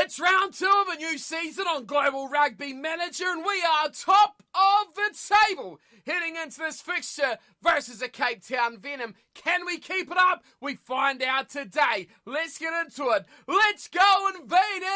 It's round 2 of a new season on Global Rugby Manager, and we are top of the table heading into this fixture versus the Cape Town Venom. Can we keep it up? We find out today. Let's get into it. Let's go Invaders!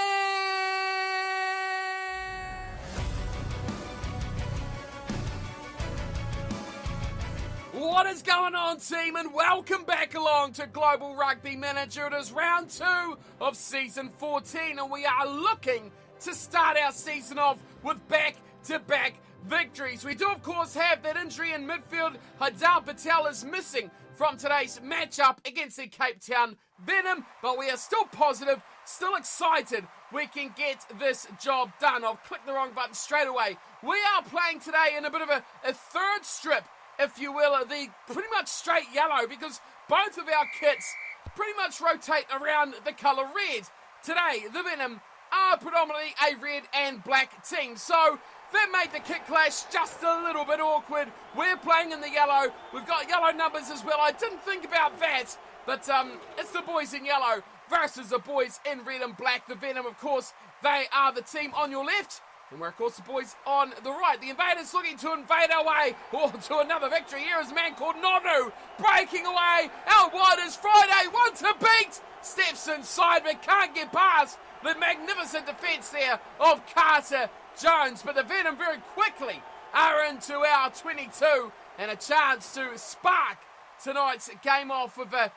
What is going on, team, and welcome back along to Global Rugby Manager. It is round 2 of season 14, and we are looking to start our season off with back-to-back victories. We do, of course, have that injury in midfield. Hadal Patel is missing from today's matchup against the Cape Town Venom, but we are still positive, still excited we can get this job done. I've clicked the wrong button straight away. We are playing today in a bit of a third strip, if you will, the pretty much straight yellow, because both of our kits pretty much rotate around the colour red. Today, the Venom are predominantly a red and black team, so that made the kit clash just a little bit awkward. We're playing in the yellow. We've got yellow numbers as well. I didn't think about that, but it's the boys in yellow versus the boys in red and black. The Venom, of course, they are the team on your left. And we're, of course, the boys on the right. The Invaders looking to invade our way to another victory. Here is a man called Nonu breaking away. Out wide is Friday. One to beat. Steps inside but can't get past the magnificent defence there of Carter Jones. But the Venom very quickly are into our 22 and a chance to spark tonight's game off with a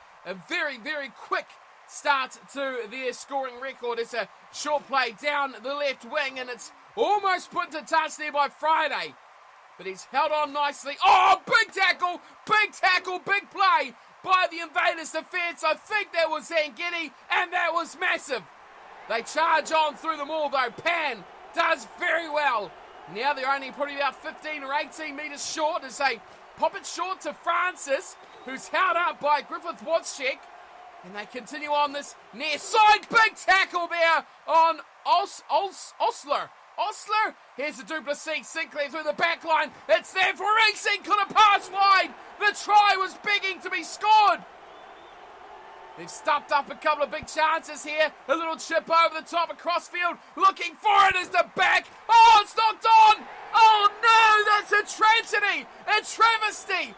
very, very quick start to their scoring record. It's a short play down the left wing, and it's almost put to touch there by Friday. But he's held on nicely. Oh, big tackle, big play by the Invaders defence. I think that was Zangini, and that was massive. They charge on through them all, though. Pan does very well. Now they're only probably about 15 or 18 metres short as they pop it short to Francis, who's held up by Griffith Watschek. And they continue on this near side. Big tackle there on Osler. Here's the Duplessis. Sinclair through the back line. It's there for Easing. Could have passed wide. The try was begging to be scored. They've stuffed up a couple of big chances here. A little chip over the top across field. Looking for it as the back. Oh, it's knocked on. Oh, no, that's a tragedy. A travesty.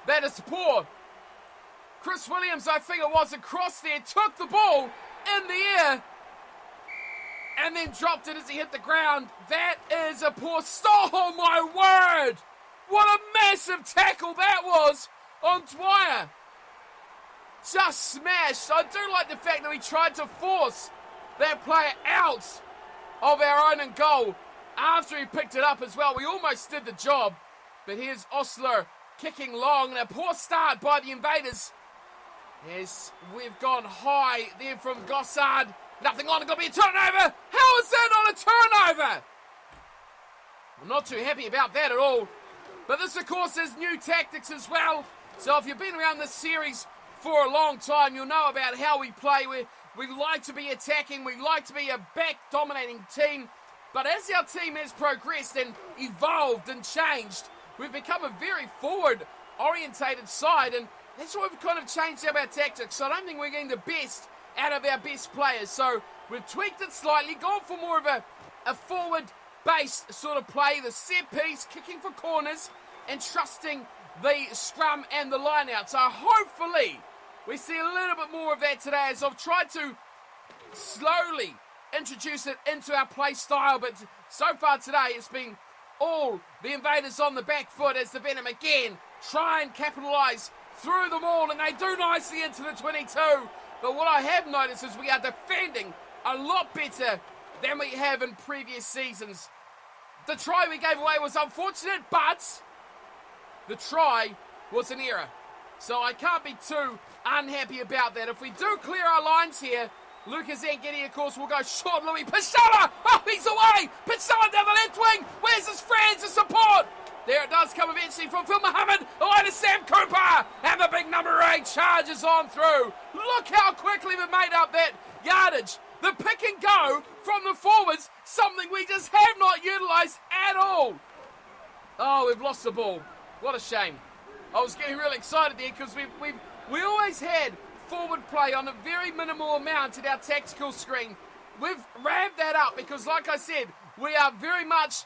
That is poor. Chris Williams, I think it was, across there, took the ball in the air and then dropped it as he hit the ground. That is a poor stop. Oh, my word. What a massive tackle that was on Dwyer. Just smashed. I do like the fact that we tried to force that player out of our own and goal after he picked it up as well. We almost did the job. But here's Osler kicking long, and a poor start by the Invaders. Yes, we've gone high there from Gossard. Nothing on, it's going to be a turnover. How is that not a turnover? I'm not too happy about that at all. But this, of course, is new tactics as well. So if you've been around this series for a long time, you'll know about how we play. We like to be attacking. We like to be a back-dominating team. But as our team has progressed and evolved and changed, we've become a very forward-orientated side, and that's why we've kind of changed up our tactics. So I don't think we're getting the best out of our best players. So we've tweaked it slightly, gone for more of a forward-based sort of play, the set piece, kicking for corners, and trusting the scrum and the line-out. So hopefully we see a little bit more of that today, as I've tried to slowly introduce it into our play style. But so far today it's been all the Invaders on the back foot as the Venom again try and capitalise through them all, and they do nicely into the 22. But what I have noticed is we are defending a lot better than we have in previous seasons. The try we gave away was unfortunate, but the try was an error. So I can't be too unhappy about that. If we do clear our lines here, Lucas Zangini, of course, will go short. Louis Pichella! Oh, he's away! Pichella down the left wing! Where's his friends? The support! There it does come eventually from Phil Muhammad, away to Sam Cooper, and the big number 8 charges on through. Look how quickly we made up that yardage. The pick and go from the forwards, something we just have not utilised at all. Oh, we've lost the ball. What a shame. I was getting really excited there because we always had forward play on a very minimal amount in our tactical screen. We've ramped that up because, like I said, we are very much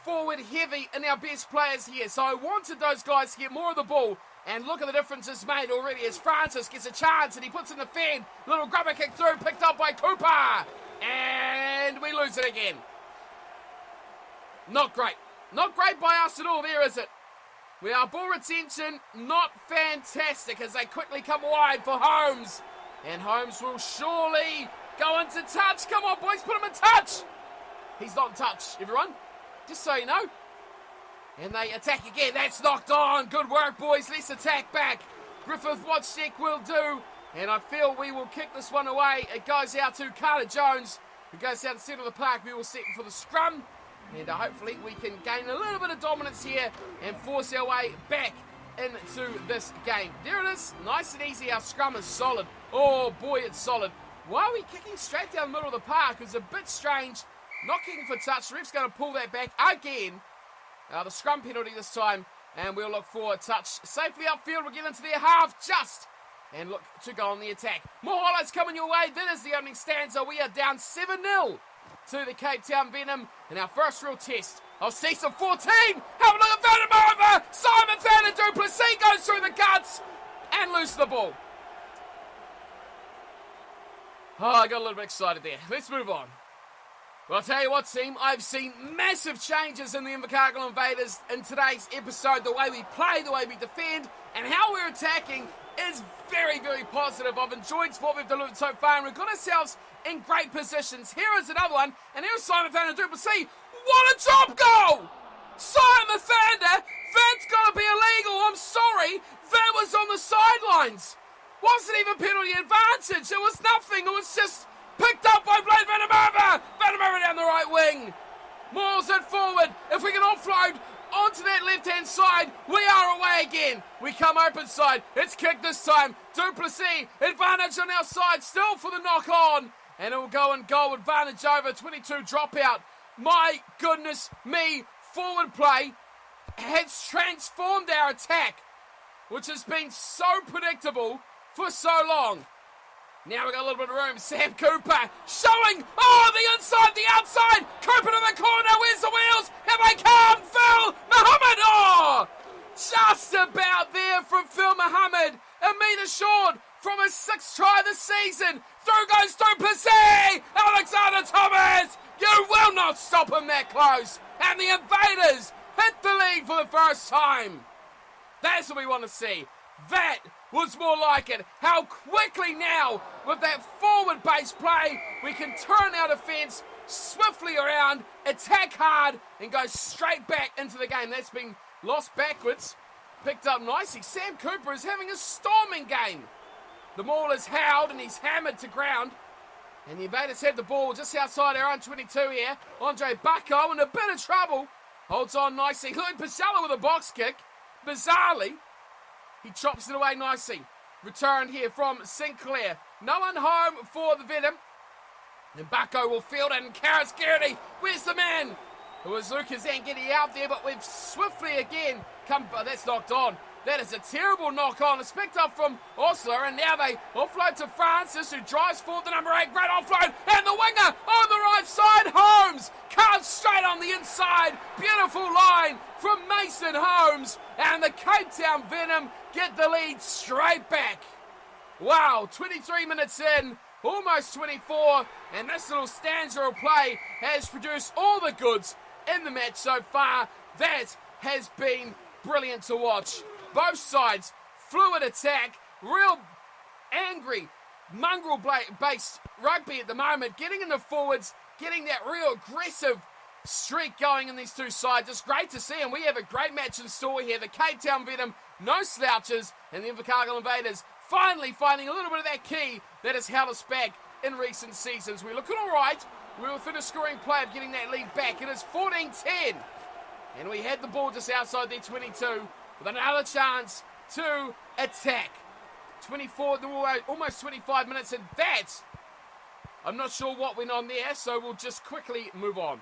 forward heavy in our best players here. So I wanted those guys to get more of the ball. And look at the difference it's made already as Francis gets a chance and he puts in the fend. Little grubber kick through, picked up by Cooper. And we lose it again. Not great. Not great by us at all there, is it? We are ball retention, not fantastic as they quickly come wide for Holmes. And Holmes will surely go into touch. Come on, boys, put him in touch. He's not in touch, everyone. Just so you know. And they attack again. That's knocked on. Good work, boys. Let's attack back. Griffith Watchcheck will do. And I feel we will kick this one away. It goes out to Carter Jones, who goes down the centre of the park. We will set for the scrum. And hopefully we can gain a little bit of dominance here and force our way back into this game. There it is. Nice and easy. Our scrum is solid. Oh, boy, it's solid. Why are we kicking straight down the middle of the park? It's a bit strange. Not kicking for touch. The ref's going to pull that back again. The scrum penalty this time. And we'll look for a touch safely upfield. We'll get into their half just. And look to go on the attack. More highlights coming your way. That is the opening stanza. We are down 7-0 to the Cape Town Venom in our first real test of season 14. Have a look at Venom over. Simon Van du Plessis goes through the guts and loses the ball. Oh, I got a little bit excited there. Let's move on. Well, I'll tell you what, team, I've seen massive changes in the Invercargill Invaders in today's episode. The way we play, the way we defend, and how we're attacking is very, very positive. I've enjoyed what we've delivered so far, and we've got ourselves in great positions. Here is another one, and here's Simon Van du Plessis. What a drop goal! Simon Vander, that's got to be illegal. I'm sorry, that was on the sidelines. Wasn't even penalty advantage. It was nothing. It was just picked up by Blade Vandermeer. Vandermeer down the right wing. Mails it forward. If we can offload onto that left-hand side, we are away again. We come open side. It's kicked this time. Du Plessis, advantage on our side still for the knock-on. And it will go and goal. Advantage over. 22 dropout. My goodness me. Forward play has transformed our attack, which has been so predictable for so long. Now we've got a little bit of room. Sam Cooper showing. Oh, the inside, the outside. Cooper to the corner. Where's the wheels? Here they come. Phil Muhammad. Oh, just about there from Phil Muhammad. A metre short from his 6th try this season. Through goes Du Plessis. Alexander Thomas. You will not stop him that close. And the Invaders hit the lead for the first time. That's what we want to see. That was more like it. How quickly now, with that forward-based play, we can turn our defence swiftly around, attack hard, and go straight back into the game. That's been lost backwards, picked up nicely. Sam Cooper is having a storming game. The maul is howled and he's hammered to ground. And the Invaders have the ball just outside our own 22 here. Andre Bucko in a bit of trouble. Holds on nicely. Lloyd Pacella with a box kick. Bizarrely, he chops it away nicely. Return here from Sinclair. No one home for the Venom. And Bucko will field it. And Karis Garrity. Where's the man? It was Lucas Angeti out there, but we've swiftly again come. Oh, that's knocked on. That is a terrible knock-on. It's picked up from Osler, and now they offload to Francis, who drives forward the number 8. Great offload, and the winger on the right side, Holmes, cuts straight on the inside. Beautiful line from Mason Holmes, and the Cape Town Venom get the lead straight back. Wow, 23 minutes in, almost 24, and this little stanza of play has produced all the goods in the match so far. That has been brilliant to watch. Both sides, fluid attack, real angry, mongrel-based rugby at the moment, getting in the forwards, getting that real aggressive streak going in these two sides. It's great to see, and we have a great match in store here. The Cape Town Venom, no slouches, and the Invercargill Invaders finally finding a little bit of that key that has held us back in recent seasons. We're looking all right. We're within a scoring play of getting that lead back. It is 14-10, and we had the ball just outside their 22. With another chance to attack. 24, almost 25 minutes, and that, I'm not sure what went on there, so we'll just quickly move on.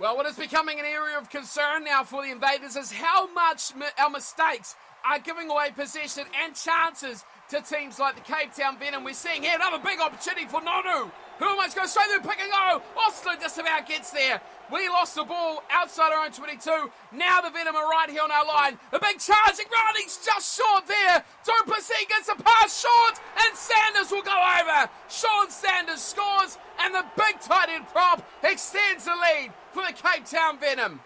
Well, what is becoming an area of concern now for the Invaders is how much our mistakes are giving away possession and chances to teams like the Cape Town Venom. We're seeing here another big opportunity for Nonu, who almost goes straight through, pick and go. Osler just about gets there. We lost the ball outside our own 22. Now the Venom are right here on our line. A big charging run, he's just short there. Duplessis gets a pass short, and Sanders will go over. Sean Sanders scores, and the big tight end prop extends the lead for the Cape Town Venom.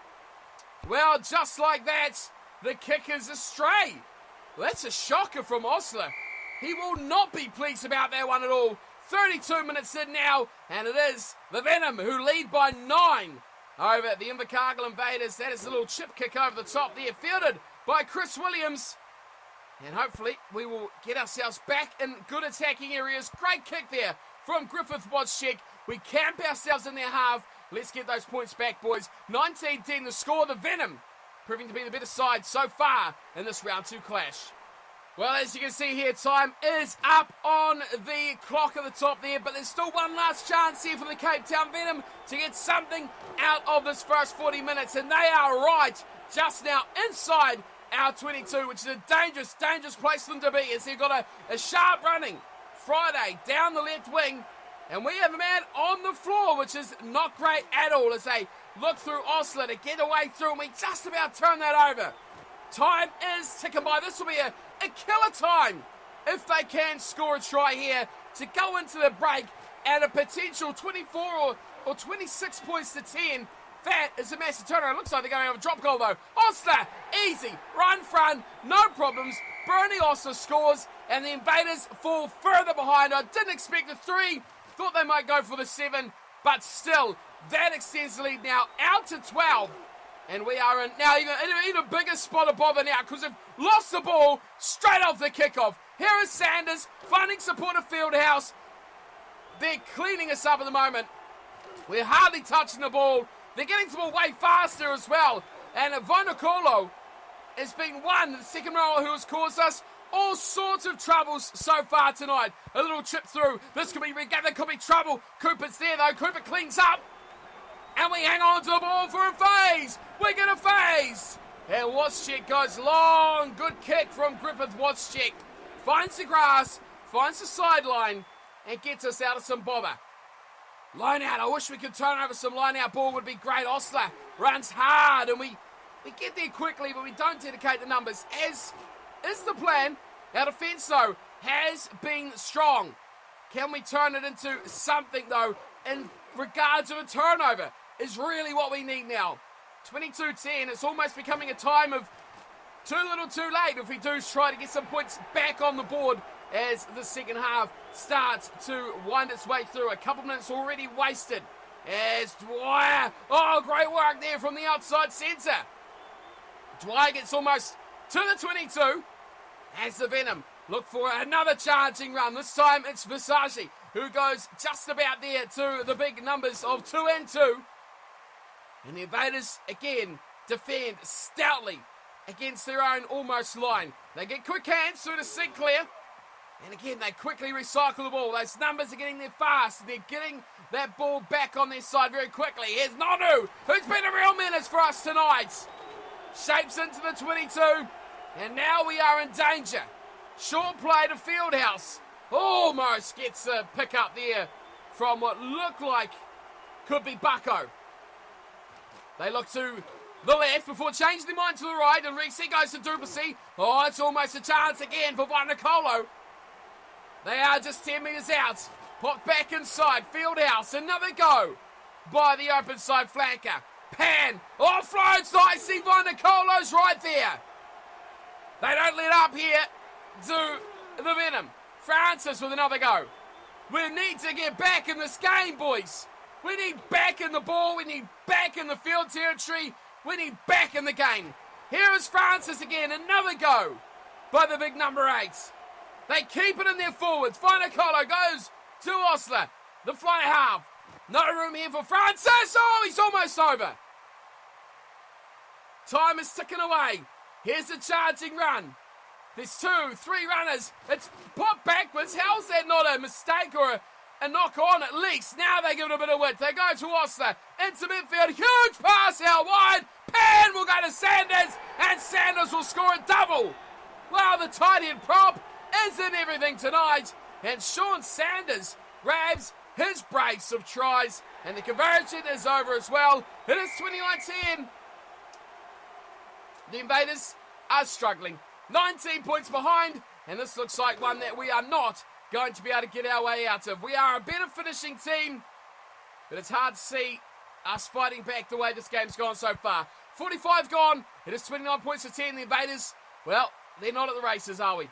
Well, just like that, the kick is astray. Well, that's a shocker from Osler. He will not be pleased about that one at all. 32 minutes in now, and it is the Venom who lead by 9 over the Invercargill Invaders. That is a little chip kick over the top there, fielded by Chris Williams. And hopefully we will get ourselves back in good attacking areas. Great kick there from Griffith Wojcik. We camp ourselves in their half. Let's get those points back, boys. 19-10 the score. The Venom proving to be the better side so far in this round 2 clash. Well, as you can see here, time is up on the clock at the top there, but there's still one last chance here for the Cape Town Venom to get something out of this first 40 minutes, and they are right just now inside our 22, which is a dangerous, dangerous place for them to be, as they've got a sharp running Friday down the left wing, and we have a man on the floor, which is not great at all, as they look through Osler to get away through, and we just about turn that over. Time is ticking by. This will be a killer time if they can score a try here to go into the break at a potential 24 or 26 points to 10. That is a massive turnaround. It looks like they're going to have a drop goal though. Osler, easy, run front, no problems. Bernie Osler scores, and the Invaders fall further behind. I didn't expect the 3, thought they might go for the 7, but still, that extends the lead now out to 12. And we are in now even a bigger spot of bother now, because they've lost the ball straight off the kickoff. Here is Sanders finding support of Fieldhouse. They're cleaning us up at the moment. We're hardly touching the ball. They're getting to the ball way faster as well. And Vonacolo has been the second rower who has caused us all sorts of troubles so far tonight. A little chip through. This could be regathered, could be trouble. Cooper's there though. Cooper cleans up. And we hang on to the ball for a phase. We get a phase. And Wojcik goes long. Good kick from Griffith Wojcik. Finds the grass, finds the sideline, and gets us out of some bother. Line out. I wish we could turn over some line out ball. Would be great. Osler runs hard, and we get there quickly, but we don't dedicate the numbers. As is the plan. Our defence, though, has been strong. Can we turn it into something, though, in regards to a turnover? Is really what we need now. 22-10, it's almost becoming a time of too little too late if we do try to get some points back on the board as the second half starts to wind its way through. A couple minutes already wasted as Dwyer, great work there from the outside centre. Dwyer gets almost to the 22 as the Venom look for another charging run. This time it's Visagi who goes just about there to the big numbers of 2 and 2. And the Invaders, again, defend stoutly against their own almost line. They get quick hands through to Sinclair. And again, they quickly recycle the ball. Those numbers are getting there fast. They're getting that ball back on their side very quickly. Here's Nonu, who's been a real menace for us tonight. Shapes into the 22. And now we are in danger. Short play to Fieldhouse. Almost gets a pick up there from what looked like could be Bucko. They look to the left before changing their mind to the right, and Reese goes to Duplessis. It's almost a chance again for Vonacolo. They are just 10 metres out. Pop back inside. Fieldhouse, another go by the open side flanker. Pan, offloads nicely. Vonacolo's right there. They don't let up here to the Venom. Francis with another go. We need to get back in this game, boys. We need back in the ball. We need back in the field territory. We need back in the game. Here is Francis again. Another go by the big number 8. They keep it in their forwards. Vonacolo goes to Osler. The fly half. No room here for Francis. He's almost over. Time is ticking away. Here's a charging run. There's 2, 3 runners. It's popped backwards. How's that not a mistake or a knock on at least? Now they give it a bit of width. They go to Osler. Into midfield. Huge pass out wide. Pan will go to Sanders. And Sanders will score a double. Wow, the tight end prop isn't everything tonight. And Sean Sanders grabs his brace of tries. And the conversion is over as well. It is 29-10. The Invaders are struggling. 19 points behind. And this looks like one that we are not going to be able to get our way out of. We are a better finishing team. But it's hard to see us fighting back the way this game's gone so far. 45 gone. It is 29 points to 10. The Invaders, well, they're not at the races, are we?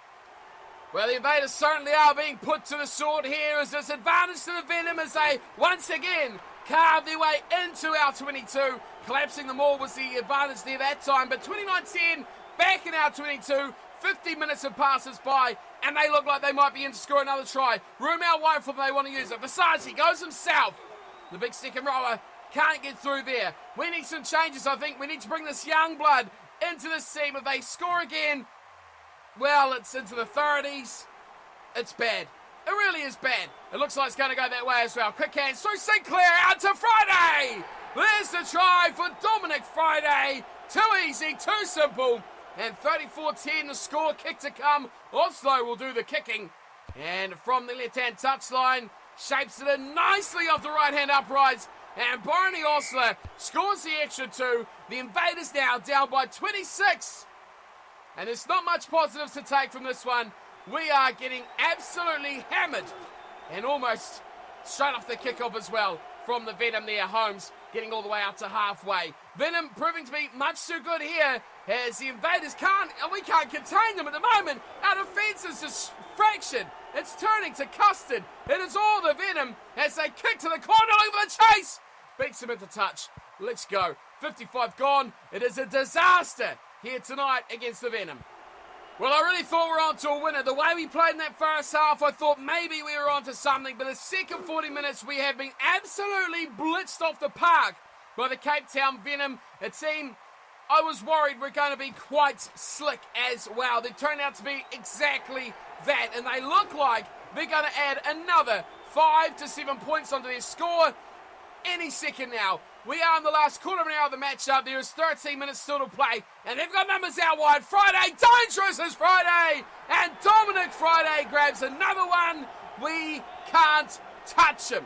Well, the Invaders certainly are being put to the sword here as this advantage to the Venom as they once again carve their way into our 22. Collapsing them all was the advantage there that time. But 29-10, back in our 22. 50 minutes have passed us by, and they look like they might be in to score another try. Room out wide for them, they want to use it. Versace goes himself. The big second rower can't get through there. We need some changes, I think. We need to bring this young blood into this team. If they score again, well, it's into the 30s. It's bad. It really is bad. It looks like it's going to go that way as well. Quick hands through Sinclair out to Friday. There's the try for Dominic Friday. Too easy, too simple. And 34-10, the score, kick to come. Oslo will do the kicking. And from the left-hand touchline, shapes it in nicely off the right-hand uprights. And Barney Osler scores the extra 2. The Invaders now down by 26. And there's not much positives to take from this one. We are getting absolutely hammered. And almost straight off the kickoff as well from the Venom there. Holmes getting all the way out to halfway. Venom proving to be much too good here as the Invaders we can't contain them at the moment. Our defense is just fractured. It's turning to custard. It is all the Venom as they kick to the corner over the chase. Beats him into touch. Let's go. 55 gone. It is a disaster here tonight against the Venom. Well, I really thought we were on to a winner. The way we played in that first half, I thought maybe we were on to something. But the second 40 minutes, we have been absolutely blitzed off the park by the Cape Town Venom, a team I was worried were going to be quite slick as well. They turned out to be exactly that. And they look like they're going to add another 5 to 7 points onto their score any second now. We are in the last quarter of an hour of the matchup. There is 13 minutes still to play. And they've got numbers out wide. Friday, dangerous is Friday. And Dominic Friday grabs another one. We can't touch him.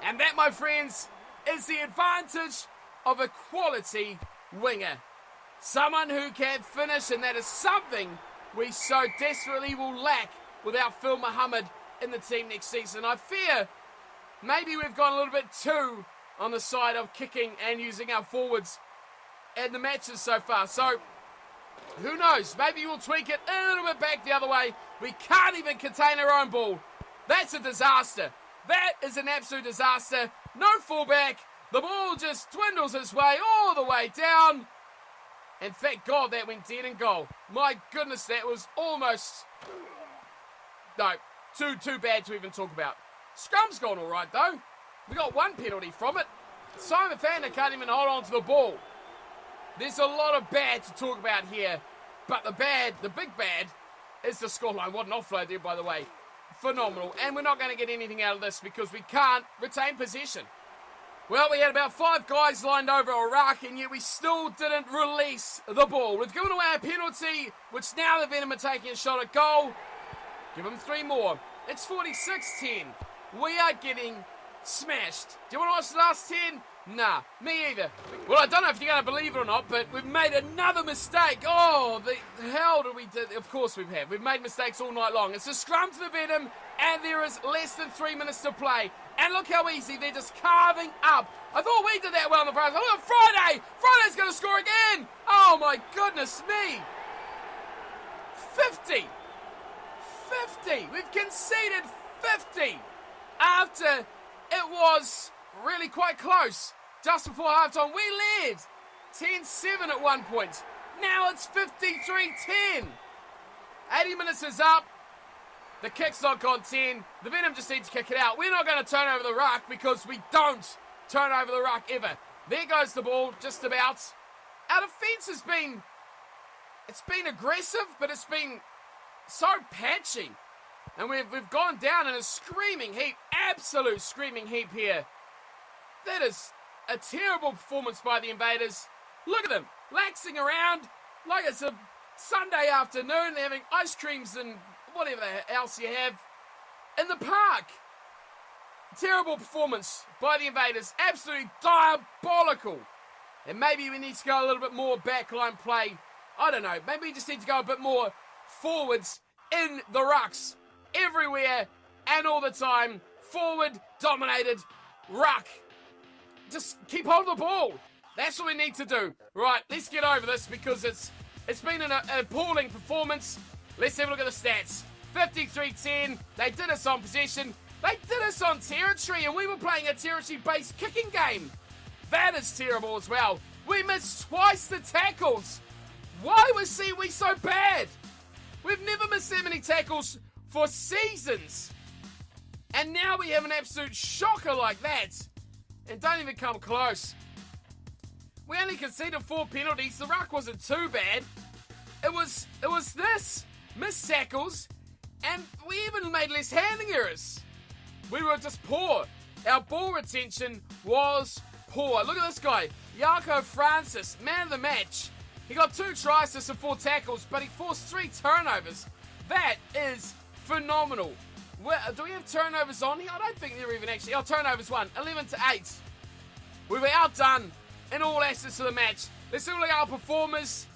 And that, my friends, is the advantage of a quality winger. Someone who can finish, and that is something we so desperately will lack without Phil Muhammad in the team next season. I fear maybe we've gone a little bit too on the side of kicking and using our forwards in the matches so far. So, who knows? Maybe we'll tweak it a little bit back the other way. We can't even contain our own ball. That's a disaster. That is an absolute disaster. No fullback. The ball just dwindles its way all the way down. And thank God that went dead in goal. My goodness, that was almost... No, too bad to even talk about. Scrum's gone all right, though. We got one penalty from it. Simon Fander can't even hold on to the ball. There's a lot of bad to talk about here. But the big bad, is the scoreline. What an offload there, by the way. Phenomenal. And we're not going to get anything out of this because we can't retain possession. Well, we had about 5 guys lined over Iraq, and yet we still didn't release the ball. We've given away a penalty, which now the Venom are taking a shot at goal. Give them 3 more. It's 46-10. We are getting smashed. Do you want to watch the last 10? Nah, me either. Well, I don't know if you're going to believe it or not, but we've made another mistake. Oh, the hell did we do? Of course we have. We've made mistakes all night long. It's a scrum to the Venom, and there is less than 3 minutes to play. And look how easy they're just carving up. I thought we did that well in the first. Look at Friday. Friday's going to score again. Oh, my goodness me. 50. We've conceded 50 after it was really quite close. Just before halftime, we led 10-7 at one point. Now it's 53-10. 80 minutes is up. The kick's not gone 10. The Venom just needs to kick it out. We're not going to turn over the ruck because we don't turn over the ruck ever. There goes the ball, just about. Our defence has been... It's been aggressive, but it's been so patchy. And we've gone down in a screaming heap. Absolute screaming heap here. That is a terrible performance by the Invaders. Look at them, laxing around like it's a Sunday afternoon. They're having ice creams and whatever else you have in the park. Terrible performance by the Invaders. Absolutely diabolical. And maybe we need to go a little bit more backline play. I don't know. Maybe we just need to go a bit more forwards in the rucks. Everywhere and all the time. Forward, dominated, ruck. Just keep hold of the ball. That's what we need to do. Right, let's get over this because it's been an appalling performance. Let's have a look at the stats. 53-10. They did us on possession. They did us on territory, and we were playing a territory-based kicking game. That is terrible as well. We missed twice the tackles. Why was we so bad? We've never missed that many tackles for seasons. And now we have an absolute shocker like that. And don't even come close. We only conceded 4 penalties. The ruck wasn't too bad. It was this. Missed tackles. And we even made less handling errors. We were just poor. Our ball retention was poor. Look at this guy. Jaco Francis, man of the match. He got 2 try assists and 4 tackles, but he forced 3 turnovers. That is phenomenal. Do we have turnovers on here? I don't think they're even actually. Oh, turnovers 1. 11-8. We were outdone in all aspects of the match. Let's look at our performers.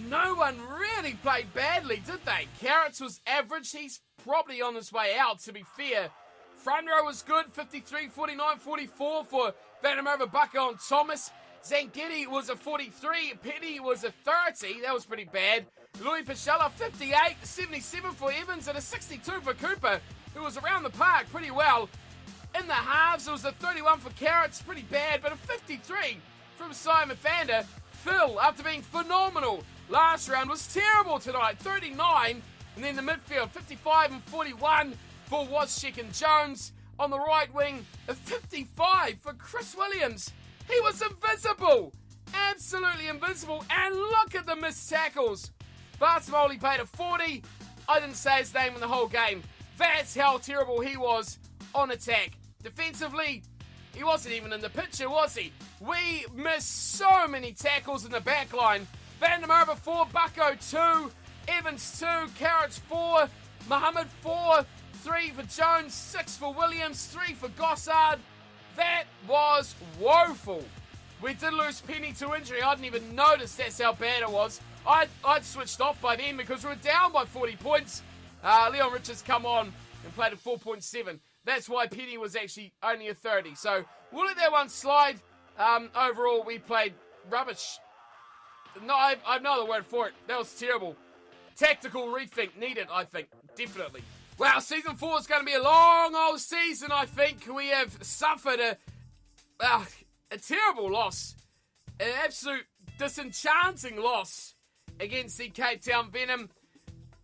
No one really played badly, did they? Carrots was average. He's probably on his way out, to be fair. Front row was good, 53, 49, 44 for Vandermeer, Bucko and Thomas. Zangetti was a 43, Petty was a 30, that was pretty bad. Louis Pichella, 58, 77 for Evans, and a 62 for Cooper, who was around the park pretty well. In the halves, it was a 31 for Carrots, pretty bad, but a 53 from Simon Vander. Phil, after being phenomenal last round, was terrible tonight, 39, and then the midfield, 55 and 41 for Wozczyk and Jones. On the right wing, a 55 for Chris Williams. He was invisible. Absolutely invincible. And look at the missed tackles. Bartimoli paid a 40. I didn't say his name in the whole game. That's how terrible he was on attack. Defensively, he wasn't even in the picture, was he? We missed so many tackles in the back line. Vandermeer 4, Bucko 2, Evans 2, Carrots 4, Muhammad 4, 3 for Jones, 6 for Williams, 3 for Gossard. That was woeful. We did lose Penny to injury. I didn't even notice that's how bad it was. I'd switched off by then because we were down by 40 points. Leon Richards come on and played at 4.7. That's why Penny was actually only a 30. So we'll let that one slide. Overall, we played rubbish. No, I have no other word for it. That was terrible. Tactical rethink needed, I think. Definitely. Wow, Season 4 is going to be a long old season, I think. We have suffered a terrible loss. An absolute disenchanting loss against the Cape Town Venom.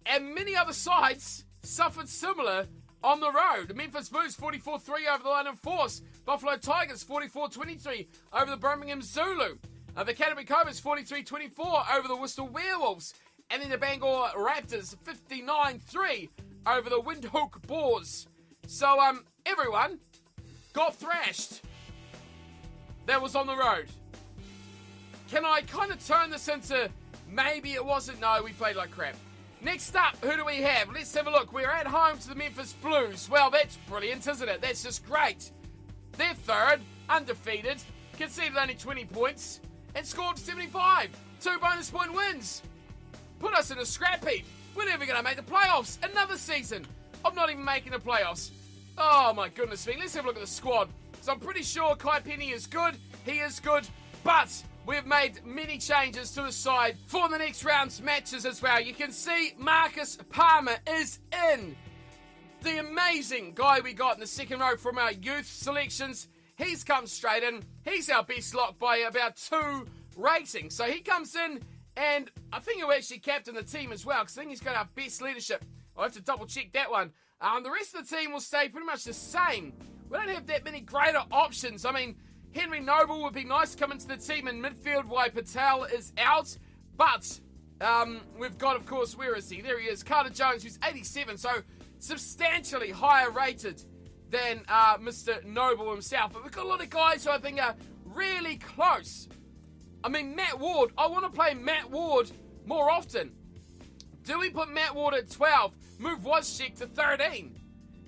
And many other sides suffered similar on the road. The Memphis Blues 44-3 over the London Force. Buffalo Tigers 44-23 over the Birmingham Zulu. The Canterbury Cobras 43-24 over the Worcester Werewolves. And then the Bangor Raptors 59-3 over the Windhoek Boars. So, everyone got thrashed. That was on the road. Can I kind of turn this into maybe it wasn't? No, we played like crap. Next up, who do we have? Let's have a look. We're at home to the Memphis Blues. Well, that's brilliant, isn't it? That's just great. They're third, undefeated, conceded only 20 points, and scored 75. 2 bonus point wins. Put us in a scrap heap. We're never going to make the playoffs. Another season of not even making the playoffs. Oh, my goodness me. Let's have a look at the squad. So I'm pretty sure Kai Penny is good. He is good. But we've made many changes to the side for the next round's matches as well. You can see Marcus Palmer is in. The amazing guy we got in the second row from our youth selections. He's come straight in. He's our best lock by about 2 ratings. So he comes in. And I think he'll actually captain the team as well, because I think he's got our best leadership. I'll have to double check that one. The rest of the team will stay pretty much the same. We don't have that many greater options. I mean, Henry Noble would be nice to come into the team in midfield while Patel is out. But we've got, of course, where is he? There he is, Carter Jones, who's 87. So substantially higher rated than Mr. Noble himself. But we've got a lot of guys who I think are really close. I mean, Matt Ward, I want to play Matt Ward more often. Do we put Matt Ward at 12, move Wozczyk to 13,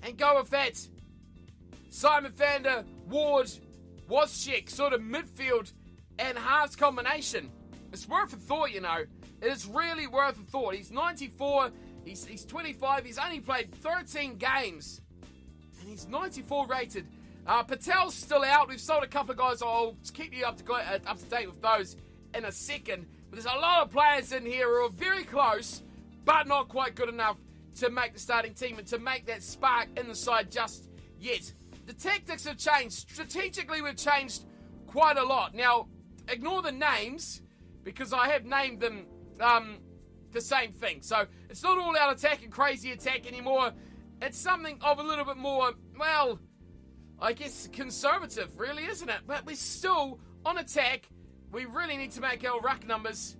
and go with that Simon van der Ward, Wozczyk sort of midfield and halves combination? It's worth a thought, you know. It is really worth a thought. He's 94, he's 25, he's only played 13 games, and he's 94 rated. Patel's still out. We've sold a couple of guys. I'll keep you up to date with those in a second. But there's a lot of players in here who are very close, but not quite good enough to make the starting team and to make that spark in the side just yet. The tactics have changed. Strategically, we've changed quite a lot. Now, ignore the names, because I have named them the same thing. So it's not all out attack and crazy attack anymore. It's something of a little bit more, well, I guess conservative, really, isn't it? But we're still on attack. We really need to make our ruck numbers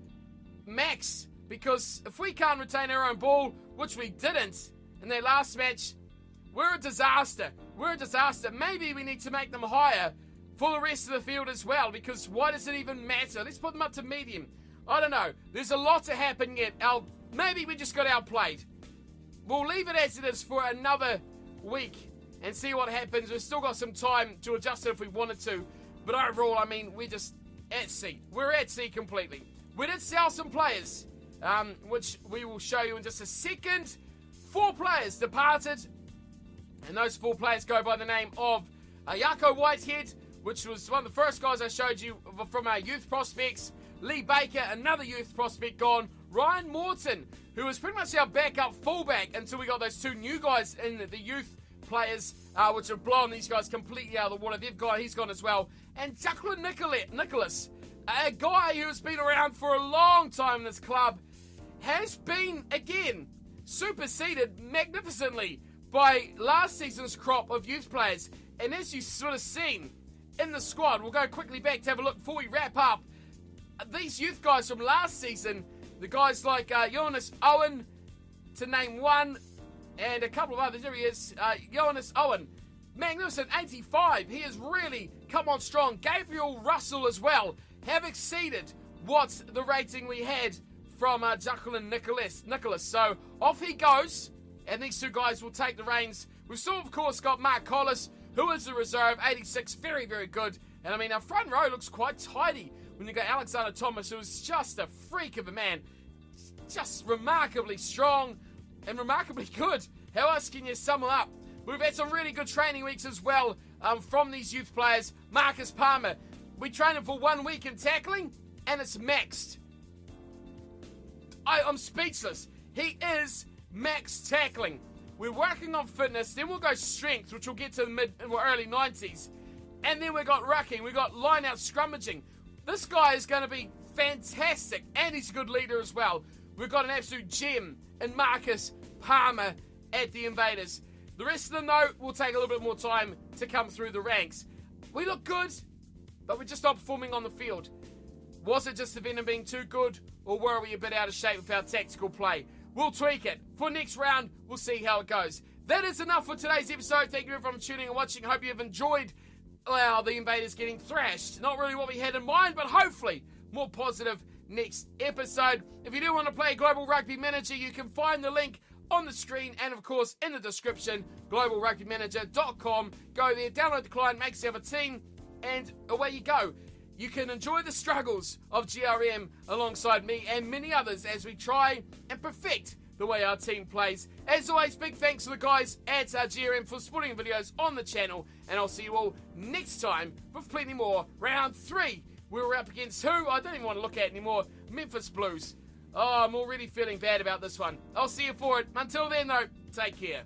max, because if we can't retain our own ball, which we didn't in their last match, we're a disaster. We're a disaster. Maybe we need to make them higher for the rest of the field as well, because why does it even matter? Let's put them up to medium. I don't know. There's a lot to happen yet. Maybe we just got outplayed. We'll leave it as it is for another week and see what happens. We've still got some time to adjust it if we wanted to. But overall, I mean, we're just at sea. We're at sea completely. We did sell some players, which we will show you in just a second. 4 players departed, and those 4 players go by the name of Yako Whitehead, which was one of the first guys I showed you from our youth prospects. Lee Baker, another youth prospect, gone. Ryan Morton, who was pretty much our backup fullback until we got those 2 new guys in the youth players, which have blown these guys completely out of the water. He's gone as well. And Jacqueline Nicholas, a guy who's been around for a long time in this club, has been, again, superseded magnificently by last season's crop of youth players. And as you sort of seen in the squad, we'll go quickly back to have a look before we wrap up. These youth guys from last season, the guys like Jonas Owen, to name one, and a couple of others. There he is, Jonas Owen. Magnificent, 85. He has really come on strong. Gabriel Russell as well have exceeded what the rating we had from Jacqueline Nicholas. So off he goes, and these 2 guys will take the reins. We've still, of course, got Mark Collis, who is the reserve, 86, very, very good. And I mean, our front row looks quite tidy when you got Alexander Thomas, who's just a freak of a man. Just remarkably strong and remarkably good. How else can you sum him up? We've had some really good training weeks as well from these youth players. Marcus Palmer, we trained him for 1 week in tackling, and it's maxed. I'm speechless. He is max tackling. We're working on fitness, then we'll go strength, which we'll get to the mid or early 90s. And then we got rucking, we got line-out scrummaging. This guy is going to be fantastic, and he's a good leader as well. We've got an absolute gem in Marcus Palmer at the Invaders. The rest of them, though, will take a little bit more time to come through the ranks. We look good, but we're just not performing on the field. Was it just the Venom being too good, or were we a bit out of shape with our tactical play? We'll tweak it. For next round, we'll see how it goes. That is enough for today's episode. Thank you everyone for tuning and watching. Hope you have enjoyed the Invaders getting thrashed. Not really what we had in mind, but hopefully more positive next episode. If you do want to play Global Rugby Manager, you can find the link on the screen and, of course, in the description, globalrugbymanager.com. Go there, download the client, make yourself a team, and away you go. You can enjoy the struggles of GRM alongside me and many others as we try and perfect the way our team plays. As always, big thanks to the guys at GRM for supporting videos on the channel, and I'll see you all next time with plenty more. Round 3, we were up against who? I don't even want to look at anymore. Memphis Blues. Oh, I'm already feeling bad about this one. I'll see you for it. Until then, though, take care.